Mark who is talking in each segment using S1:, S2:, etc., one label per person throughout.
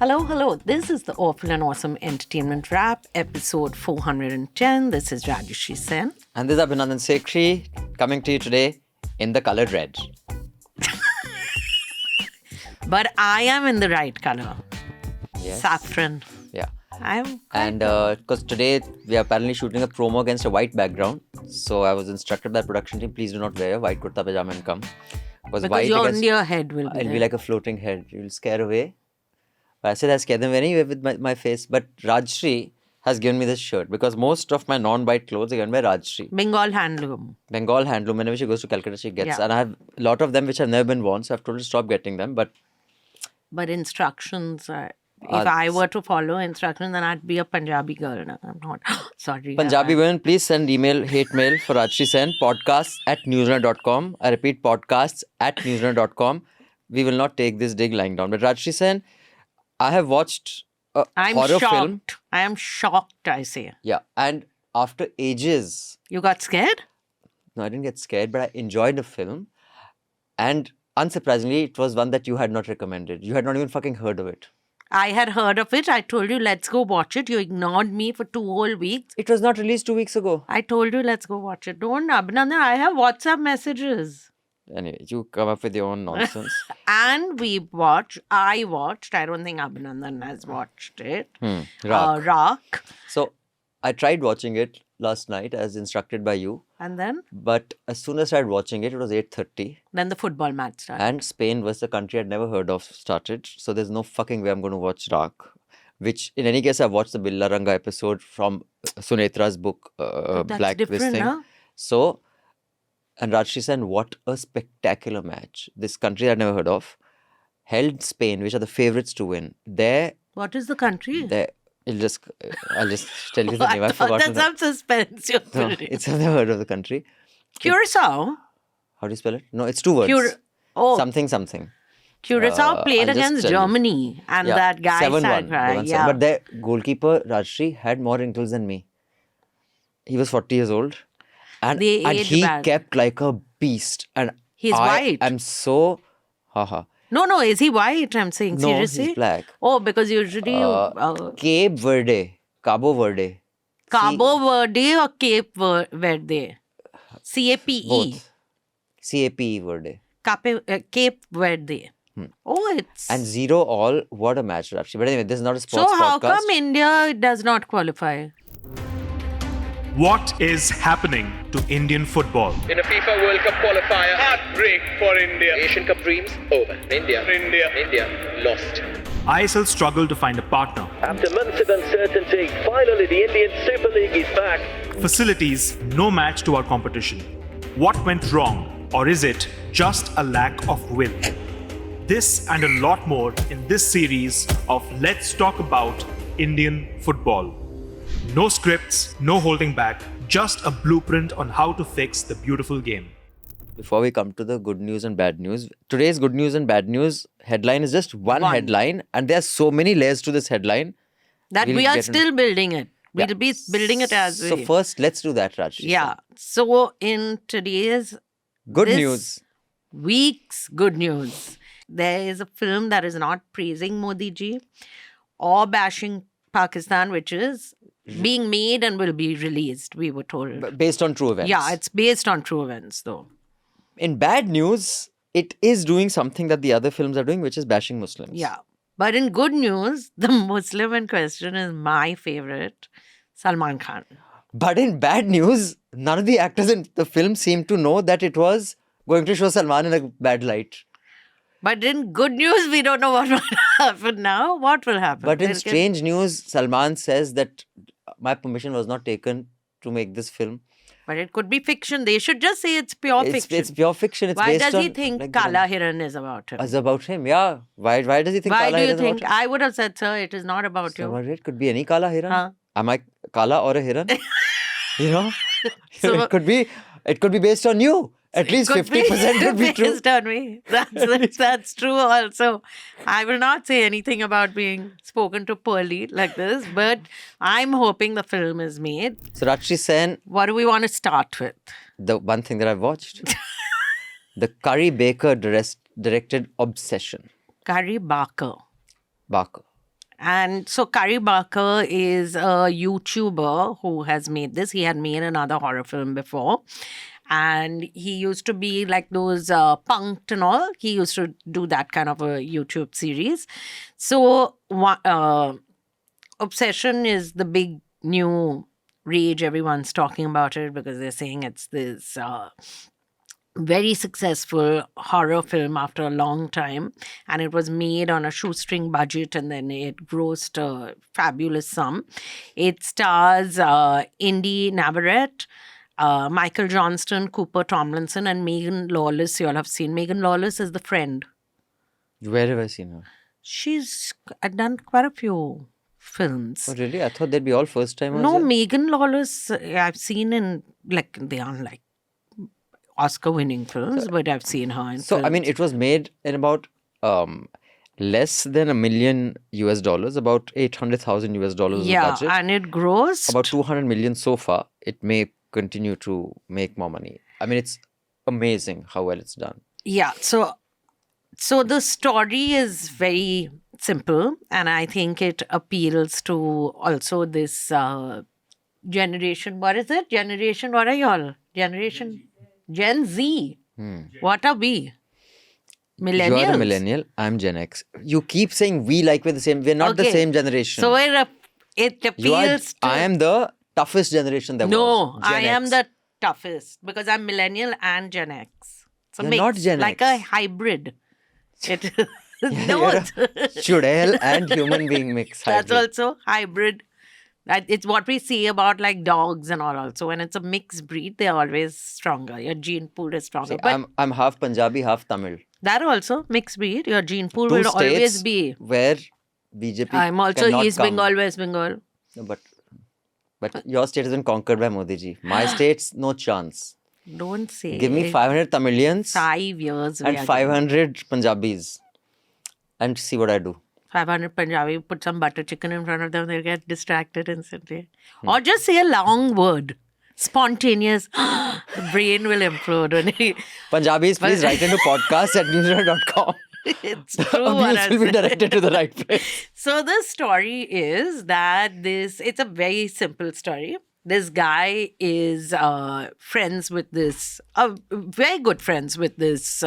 S1: Hello. This is the Awful and Awesome Entertainment Wrap, episode 410. This is Rajyasree Sen.
S2: And this is Abhinandan Sekhri coming to you today in the color red.
S1: But I am in the right color.
S2: Yes.
S1: Saffron.
S2: Yeah.
S1: And
S2: because today we are apparently shooting a promo against a white background. So I was instructed by production team, please do not wear a white kurta pajama and come.
S1: because
S2: white
S1: your head will be
S2: it'll
S1: there.
S2: be like a floating head. You will scare away. But I said I scare them anyway with my face. But Rajyasree has given me this shirt because most of my non-white clothes are given by Rajyasree.
S1: Bengal handloom.
S2: Bengal handloom. Whenever she goes to Calcutta, she gets.
S1: Yeah.
S2: And I have a lot of them which have never been worn. So I've told her to stop getting them. But
S1: instructions are... If I were to follow instructions, then I'd be a Punjabi girl. No, I'm not. Sorry.
S2: Punjabi women, please send hate mail for Rajyasree Sen, podcasts@newsner.com. I repeat, podcasts@newsner.com. We will not take this dig lying down. But Rajyasree Sen, I have watched a horror film.
S1: I am shocked, I say.
S2: Yeah, and after ages,
S1: You got scared?
S2: no, I didn't get scared, but I enjoyed the film. And unsurprisingly, it was one that you had not recommended. You had not even fucking heard of it.
S1: I had heard of it. I told you, let's go watch it. You ignored me for 2 whole weeks.
S2: It was not released 2 weeks ago.
S1: I told you, let's go watch it. Don't, Abhinandan, I have WhatsApp messages.
S2: Anyway, you come up with your own nonsense.
S1: And I watched, I don't think Abhinandan has watched it.
S2: Rock.
S1: Rock.
S2: So, I tried watching it last night as instructed by you.
S1: And then?
S2: But as soon as I started watching it, it was 8:30.
S1: Then the football match started.
S2: And Spain was the country I'd never heard of started. So there's no fucking way I'm going to watch Rock. Which, in any case, I watched the Billa Ranga episode from Sunetra's book,
S1: That's
S2: Black this
S1: different,
S2: thing.
S1: huh?
S2: So, and Rajyasree Sen, what a spectacular match. This country I'd never heard of held Spain, which are the favourites to win.
S1: What is the country?
S2: I'll just tell you the name. I
S1: thought
S2: forgot.
S1: that's some suspense you're
S2: No,
S1: building.
S2: I've never heard of the country.
S1: Curacao?
S2: How do you spell it? No, it's 2 words. Something.
S1: Curacao played
S2: I'll just
S1: against
S2: tell you.
S1: Germany. And that guy
S2: 7-1.
S1: started
S2: They
S1: crying.
S2: won 7.
S1: Yeah.
S2: But their goalkeeper, Rajyasree, had more wrinkles than me. He was 40 years old. And
S1: They aged
S2: he
S1: bad.
S2: kept like a beast. And
S1: He's white.
S2: I'm so... Haha.
S1: No, is he white? I'm saying,
S2: No,
S1: seriously?
S2: he's black.
S1: Oh, because usually...
S2: Cabo Verde.
S1: Cabo Verde or Cape Verde? CAPE.
S2: Both. CAPE Verde.
S1: Cape Verde. Oh, it's...
S2: And 0-0. What a match, Rajyasree. But anyway, this is not a
S1: so
S2: sports
S1: how
S2: podcast.
S1: come India does not qualify?
S3: What is happening to Indian football?
S4: In a FIFA World Cup qualifier, heartbreak for India. Asian Cup dreams over. India lost.
S3: ISL struggled to find a partner.
S5: After months of uncertainty, finally the Indian Super League is back.
S3: Facilities, no match to our competition. What went wrong? Or is it just a lack of will? This and a lot more in this series of Let's Talk About Indian Football. No scripts, no holding back, just a blueprint on how to fix the beautiful game.
S2: Before we come to the good news and bad news, today's good news and bad news headline is just one headline, and there are so many layers to this headline.
S1: That
S2: We'll
S1: we are
S2: get
S1: still building it. We'll be building it as
S2: So
S1: we...
S2: first, let's do that, Rajyasree.
S1: Yeah. So in today's
S2: Good
S1: this
S2: news.
S1: week's good news, there is a film that is not praising Modi ji or bashing Pakistan, which is being made and will be released, we were told.
S2: Based on true events.
S1: Yeah, it's based on true events though.
S2: In bad news, it is doing something that the other films are doing, which is bashing Muslims.
S1: Yeah. But in good news, the Muslim in question is my favorite, Salman Khan.
S2: But in bad news, none of the actors in the film seemed to know that it was going to show Salman in a bad light.
S1: But in good news, we don't know what will happen now. What will happen?
S2: But in strange news, Salman says that my permission was not taken to make this film.
S1: But it could be fiction. They should just say it's pure fiction.
S2: It's pure fiction. It's
S1: Why
S2: based
S1: does
S2: on,
S1: he think
S2: like,
S1: Kala Hiran is about him?
S2: Is about him, yeah. Why does he think
S1: Why
S2: Kala
S1: do you
S2: Hiran is
S1: think?
S2: about him?
S1: I would have said, sir, it is not about you.
S2: It could be any Kala Hiran.
S1: Huh?
S2: Am I Kala or a Hiran? You know?
S1: So-
S2: it could be based on you. At least 50% would be true.
S1: Based on me. That's true also. I will not say anything about being spoken to poorly like this, but I'm hoping the film is made.
S2: So Rajyasree Sen,
S1: What do we want to start with?
S2: the one thing that I've watched. The Curry Baker directed Obsession.
S1: Curry Barker.
S2: Barker.
S1: And so Kari Barker is a YouTuber who has made this. He had made another horror film before. And he used to be like those punked and all. He used to do that kind of a YouTube series. So Obsession is the big new rage. Everyone's talking about it because they're saying it's this very successful horror film after a long time, and it was made on a shoestring budget, and then it grossed a fabulous sum. It stars Indy Navarrete, Michael Johnston, Cooper Tomlinson, and Megan Lawless. You all have seen. Megan Lawless is the friend.
S2: Where have I seen her?
S1: She's done quite a few films.
S2: Oh, really? I thought they'd be all first timers.
S1: No, Megan Lawless, I've seen in, like, they aren't like Oscar-winning films, but I've seen her in
S2: So,
S1: films.
S2: I mean, it was made in about less than $1 million US, about $800,000 US was the
S1: yeah,
S2: budget.
S1: and it grossed.
S2: About 200 million so far. It may continue to make more money. I mean, it's amazing how well it's done.
S1: Yeah, so the story is very simple, and I think it appeals to also this generation. What is it? Generation, what are y'all? Generation Gen Z. What are we? Millennials.
S2: You're a millennial. I'm Gen X. You keep saying we like we're the same. We're not the
S1: Okay.
S2: same generation.
S1: So it
S2: You are,
S1: appeals to...
S2: I am the toughest generation there
S1: No,
S2: was.
S1: I
S2: Gen
S1: am
S2: X.
S1: the toughest because I'm millennial and Gen X. So
S2: You're not Gen
S1: like
S2: X.
S1: a hybrid. It no,
S2: You're a Chudel and human being mix.
S1: that's
S2: hybrid.
S1: also hybrid. It's what we see about like dogs and all. Also, when it's a mixed breed, they're always stronger. Your gene pool is stronger.
S2: See,
S1: But
S2: I'm half Punjabi, half Tamil.
S1: that also mixed breed. Your gene pool
S2: Two
S1: will
S2: states
S1: always be.
S2: where BJP
S1: I'm also
S2: cannot
S1: East
S2: come.
S1: Bengal, West Bengal.
S2: No, but your state has been conquered by Modi ji. My state's no chance.
S1: Don't say.
S2: Give me 500 Tamilians
S1: 5 years. we
S2: and
S1: are
S2: 500 Punjabis and see what I do.
S1: 500 Punjabi, put some butter chicken in front of them, they'll get distracted instantly.
S2: Hmm.
S1: Or just say a long word. Spontaneous. The brain will implode. When
S2: Punjabis, please write into podcast@newsroom.com.
S1: it's true. what
S2: Abuse
S1: I'm
S2: will be
S1: saying.
S2: directed to the right place.
S1: So the story is that it's a very simple story. This guy is friends with this, very good friends with this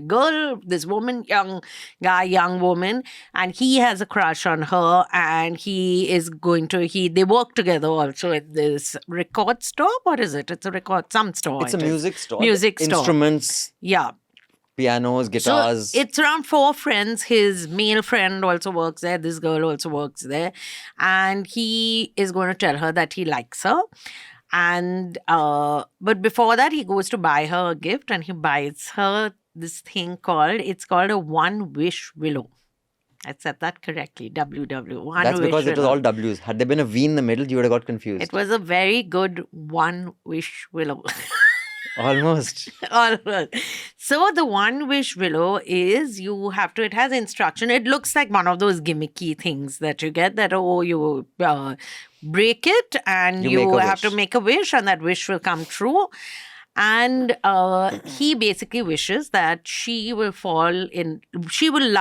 S1: girl, this woman, young guy, young woman, and he has a crush on her, and he is going to, they work together also at this record store. What is it? It's a record, some store.
S2: It's a
S1: it is.
S2: music store.
S1: Music store.
S2: Instruments,
S1: Yeah.
S2: pianos, guitars.
S1: So it's around 4 friends. His male friend also works there. This girl also works there. And he is going to tell her that he likes her. And but before that, he goes to buy her a gift, and he buys her this thing it's called a One Wish Willow. I said that correctly. WW. One
S2: That's
S1: Wish
S2: because it was
S1: Willow.
S2: all W's. Had there been a V in the middle, you would have got confused.
S1: It was a very good One Wish Willow.
S2: Almost.
S1: All right. So the One Wish Willow is it has instruction. It looks like one of those gimmicky things that you get that, you break it and
S2: You
S1: you
S2: make a
S1: have to
S2: wish.
S1: make a wish and that wish will come true. And he basically wishes that she will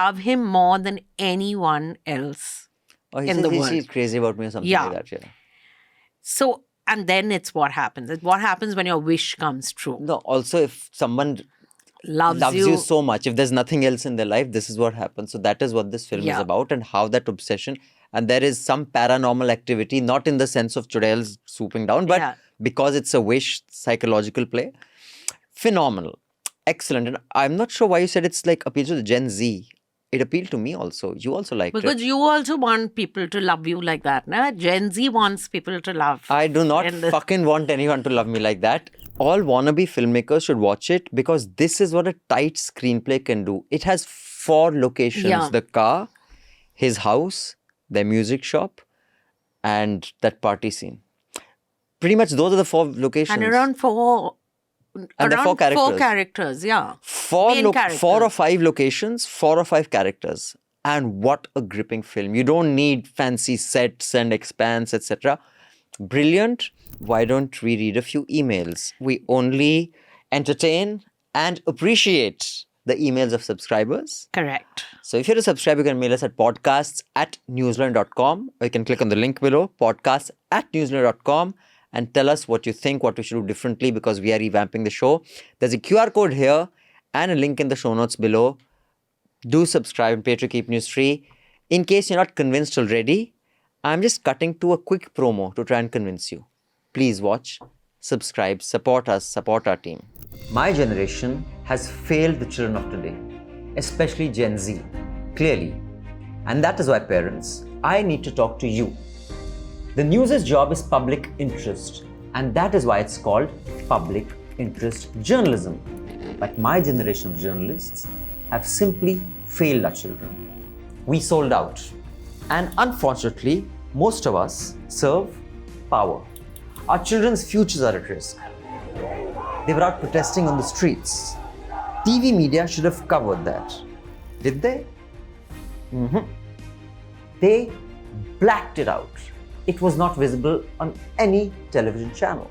S1: love him more than anyone else.
S2: Oh, he
S1: In
S2: says
S1: the
S2: she's
S1: world.
S2: crazy about me or something
S1: Yeah.
S2: like that. Yeah.
S1: So, and then it's what happens. It's what happens when your wish comes true.
S2: No, also if someone
S1: Loves
S2: you so much, if there's nothing else in their life, this is what happens. So that is what this film is
S1: Yeah.
S2: about, and how that obsession, and there is some paranormal activity, not in the sense of Chudail's swooping down, but
S1: Yeah.
S2: because it's a wish, psychological play. Phenomenal. Excellent. And I'm not sure why you said it's like appeals to the Gen Z. It appealed to me also. You also liked
S1: Because
S2: it.
S1: you also want people to love you like that, na? Gen Z wants people to love.
S2: I do not
S1: in the-
S2: fucking want anyone to love me like that. All wannabe filmmakers should watch it because this is what a tight screenplay can do. It has 4 locations.
S1: Yeah.
S2: The car, his house, their music shop, and that party scene. Pretty much those are the 4 locations.
S1: And around 4...
S2: And there are 4 characters.
S1: 4 characters, yeah.
S2: 4
S1: main characters.
S2: 4 or 5 locations, 4 or 5 characters. And what a gripping film. You don't need fancy sets and expanse, etc. Brilliant. Why don't we read a few emails? We only entertain and appreciate the emails of subscribers.
S1: Correct.
S2: So if you're a subscriber, you can mail us at podcasts@newslearn.com, or you can click on the link below, podcasts@newslearn.com, and tell us what you think, what we should do differently, because we are revamping the show. There's a QR code here and a link in the show notes below. Do subscribe and pay to keep news free. In case you're not convinced already, I'm just cutting to a quick promo to try and convince you. Please watch, subscribe, support us, support our team. My generation has failed the children of today, especially Gen Z, clearly. And that is why, parents, I need to talk to you. The news's job is public interest, and that is why it's called public interest journalism. But my generation of journalists have simply failed our children. We sold out. And unfortunately, most of us serve power. Our children's futures are at risk. They were out protesting on the streets. TV media should have covered that. Did they? They blacked it out. It was not visible on any television channel.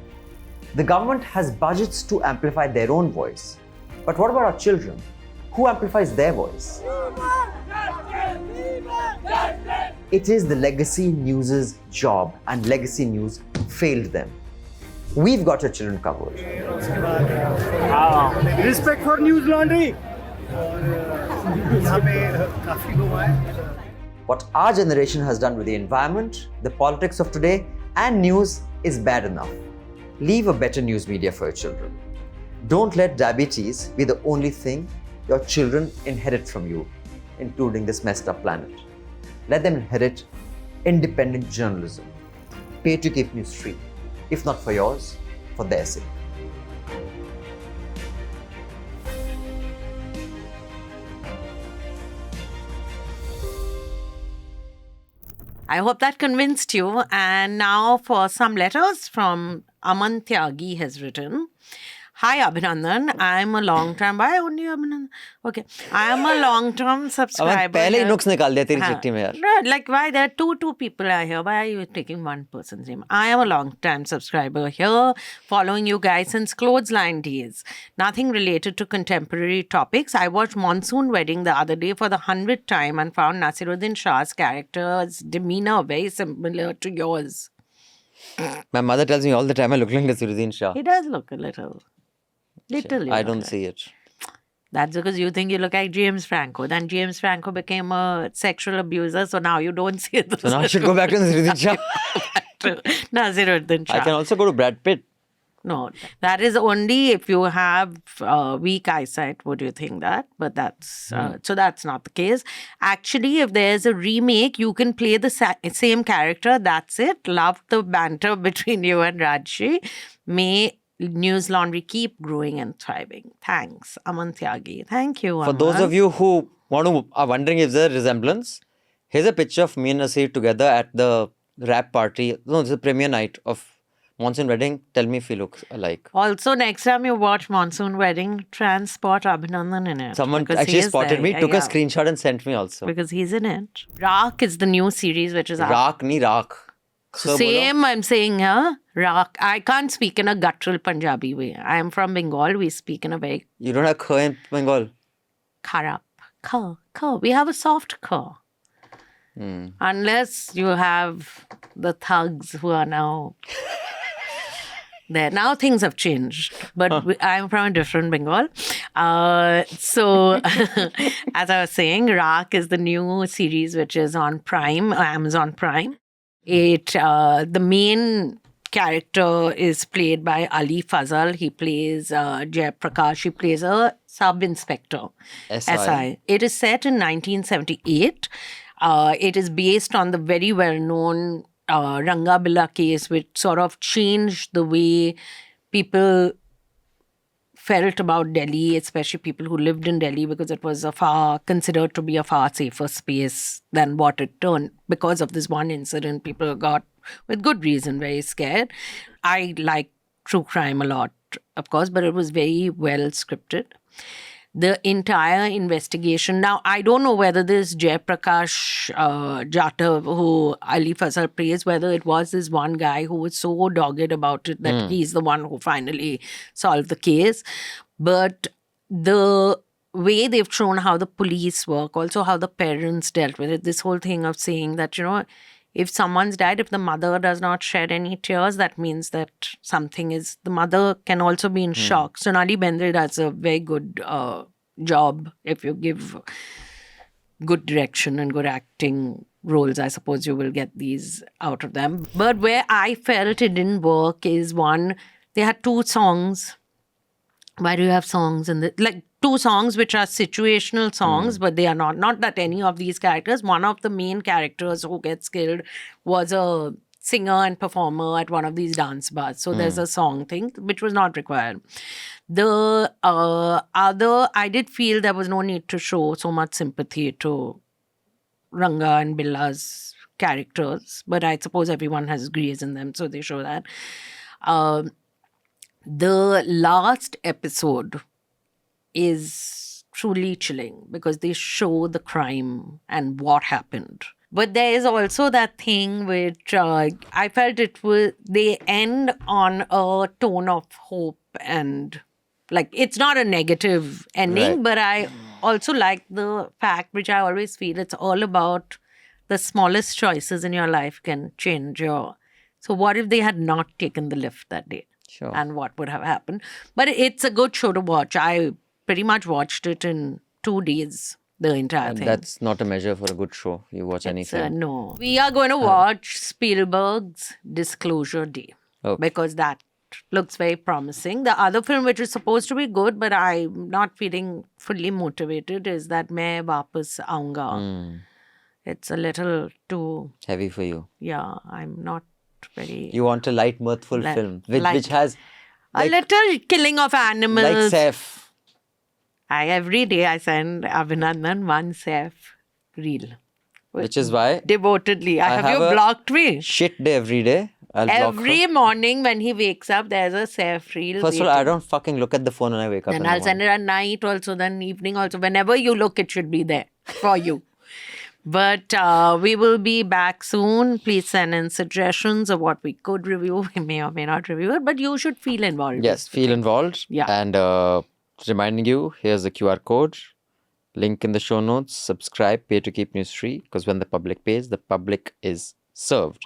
S2: The government has budgets to amplify their own voice. But what about our children? Who amplifies their voice? It is the legacy news's job, and legacy news failed them. We've got your children covered.
S6: Respect for News Laundry.
S2: What our generation has done with the environment, the politics of today, and news is bad enough. Leave a better news media for your children. Don't let diabetes be the only thing your children inherit from you, including this messed up planet. Let them inherit independent journalism. Pay to keep news free, if not for yours, for their sake.
S1: I hope that convinced you. And now for some letters from Aman Tyagi has written. Hi Abhinandan, I'm a long-term... Why only Abhinandan? Okay. I am a long-term subscriber.
S2: पहले ही
S1: here.
S2: नुक्स निकाल दिया तेरी
S1: हाँ.
S2: चिट्ठी में यार.
S1: No, like why there are two people are here? Why are you taking one person's name? I am a long-time subscriber here, following you guys since Clothesline days. Nothing related to contemporary topics. I watched Monsoon Wedding the other day for the 100th time and found Nasiruddin Shah's character's demeanor very similar to yours.
S2: My mother tells me all the time I look like Nasiruddin Shah.
S1: He does look a little. Little.
S2: I don't see it.
S1: That's because you think you look like James Franco. Then James Franco became a sexual abuser, so now you don't see it.
S2: So now I should go back to Nasiruddin Shah.
S1: Nasiruddin Shah.
S2: I can also go to Brad Pitt.
S1: No, that is only if you have weak eyesight would you think that. But that's so that's not the case. Actually, if there's a remake, you can play the same character. That's it. Love the banter between you and Rajshi. May News Laundry keep growing and thriving. Thanks, Aman Tyagi. Thank you, Aman.
S2: For those of you who are wondering if there's a resemblance, here's a picture of me and Nasir together at the rap party. No, it's the premiere night of Monsoon Wedding. Tell me if we look alike.
S1: Also, next time you watch Monsoon Wedding, transport Abhinandan in it.
S2: Someone
S1: because
S2: actually
S1: he is
S2: spotted
S1: there.
S2: me,
S1: Yeah,
S2: took a
S1: yeah.
S2: screenshot and sent me also.
S1: Because he's in it. Raak is the new series which is out.
S2: Raak nahi Raak. So
S1: Same, I'm saying, Raak. I can't speak in a guttural Punjabi way. I am from Bengal. We speak in a very
S2: You don't have kha in Bengal.
S1: kharap. Kha. We have a soft kha. Unless you have the thugs who are now there. Now things have changed. But I'm from a different Bengal. So, as I was saying, Raak is the new series which is on Prime, Amazon Prime. The main character is played by Ali Fazal. He plays Jay Prakash. He plays a sub-inspector. SI. It is set in 1978. It is based on the very well-known Rangabilla case, which sort of changed the way people felt about Delhi, especially people who lived in Delhi, because it was considered to be a far safer space than what it turned. Because of this one incident, people got, with good reason, very scared. I like true crime a lot, of course, but it was very well scripted. The entire investigation. Now, I don't know whether this Jay Prakash Jatav, who Ali Fazal plays, whether it was this one guy who was so dogged about it that he's the one who finally solved the case. But the way they've shown how the police work, also how the parents dealt with it. This whole thing of saying that, if someone's died, if the mother does not shed any tears, that means that something is, the mother can also be in shock. Sonali Bendre does a very good job. If you give good direction and good acting roles, I suppose you will get these out of them. But where I felt it didn't work is one, they had 2 songs. Why do you have songs in the, like 2 songs which are situational songs, but they are not that any of these characters. One of the main characters who gets killed was a singer and performer at one of these dance bars. So there's a song thing which was not required. The other, I did feel there was no need to show so much sympathy to Ranga and Billa's characters, but I suppose everyone has greys in them, so they show that. The last episode is truly chilling because they show the crime and what happened. But there is also that thing which I felt they end on a tone of hope and like it's not a negative ending,
S2: Right.
S1: but I also like the fact, which I always feel, it's all about the smallest choices in your life can change your. So what if they had not taken the lift that day?
S2: Sure.
S1: And what would have happened? But it's a good show to watch. I pretty much watched it in 2 days, the entire
S2: And
S1: thing.
S2: that's not a measure for a good show. You watch any
S1: It's,
S2: film.
S1: no. We are going to watch Spielberg's Disclosure Day
S2: Okay.
S1: because that looks very promising. The other film which is supposed to be good, but I'm not feeling fully motivated, is that Main Vapas Aunga. It's a little too,
S2: Heavy for you.
S1: yeah, I'm not very...
S2: You want a light, mirthful film which has
S1: a little killing of animals.
S2: like Saif.
S1: Every day I send Abhinandan one Saif reel.
S2: Which is why
S1: Devotedly.
S2: I
S1: Have
S2: have
S1: you
S2: a
S1: blocked me?
S2: shit day every day. I'll block
S1: Every morning when he wakes up, there's a Saif reel.
S2: her. First of all, I
S1: waiting.
S2: don't fucking look at the phone when I wake up.
S1: Then
S2: in
S1: I'll
S2: the
S1: send
S2: morning.
S1: it at night also, then evening also. Whenever you look, it should be there for you. But we will be back soon. Please send in suggestions of what we could review. We may or may not review it, but you should feel involved.
S2: Yes, feel involved.
S1: Yeah.
S2: And reminding you, here's the QR code. Link in the show notes. Subscribe, pay to keep news free. Because when the public pays, the public is served.